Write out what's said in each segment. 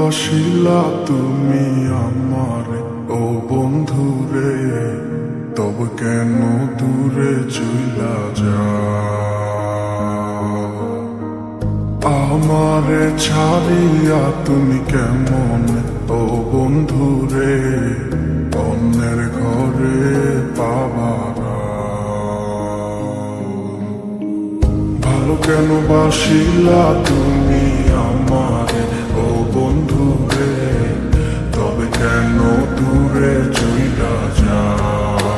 বাসিলা তুমি আমার ও বন্ধুরে, তবে কেন দূরে চইলা যাও? আমারে ছাড়িয়া তুমি কেমন ও বন্ধুরে অন্যের ঘরে পাবার? ভালো কেন বাসিলা তুমি আমার ও বন্ধুরে, তবে কেন দূরে চইলা যাও?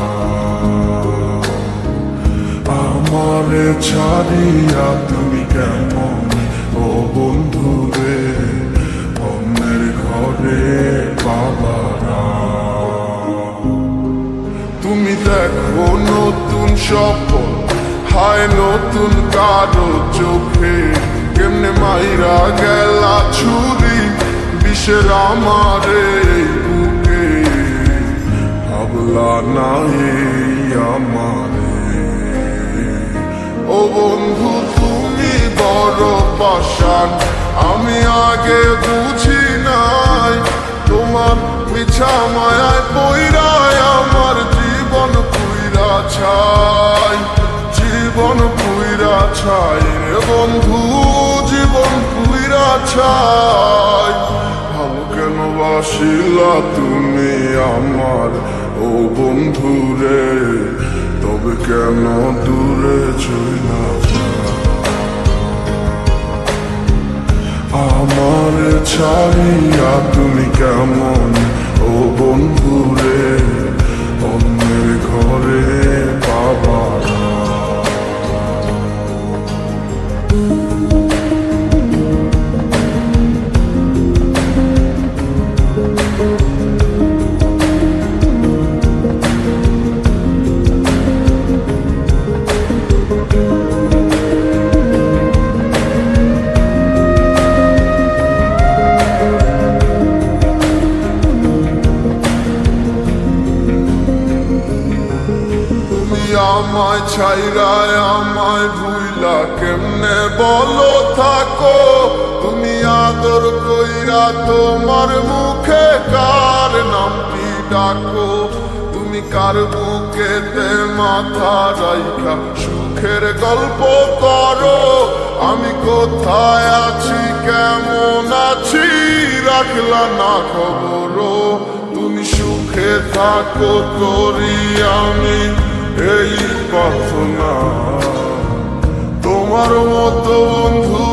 আমারে ছাড়িয়া তুমি কেমন ও বন্ধুরে অন্যের ঘরে পাবারা? তুমি দেখো নতুন স্বপ্ন, হায় নতুন কারো চোখে, কেমনে মাইরা গেলা ছুরি বিষের আমারে বুকে। ভাবলা নাই আমারে ও বন্ধু তুমি বড় পাষাণ, আমি আগে বুঝি নাই তোমার মিছা মায়ায় পইরায় আমার জীবন পুইরা ছাই, জীবন পুইরা ছাই রে বন্ধু, জীবন পুইরা ছাই। ভালো কেন বাসিলা তুমি আমার ও বন্ধু রে, তবে কেন দূরে চইলা যাও? আমার ছাড়িয়া তুমি কেমন ও বন্ধু রে অন্যের ঘরে পাবার? আমায় ছাইরায় আমায় ভুইলা কেমনে বলো থাকো? তুমি আদর কইরা তোমার মুখে কার নামটি ডাকো? তুমি কার বুকেতে মাথা রাইখা সুখের গল্প করো? আমি কোথায় আছি কেমন আছি রাখলা না খবর? তুমি সুখে থাকো করি আমি এই প্রার্থনা, তোমার মতো বন্ধু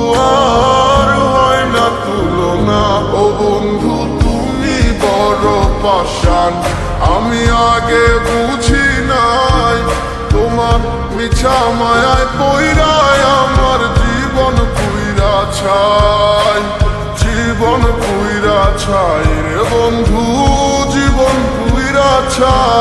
আর হয় না তুলনা। ও বন্ধু তুমি বড় পাষাণ, আমি আগে বুঝি নাই তোমার মিছা মায়ায় পইরায় আমার জীবন পুইরা ছাই, জীবন পুইরা ছাই রে বন্ধু, জীবন পুইরা ছাই।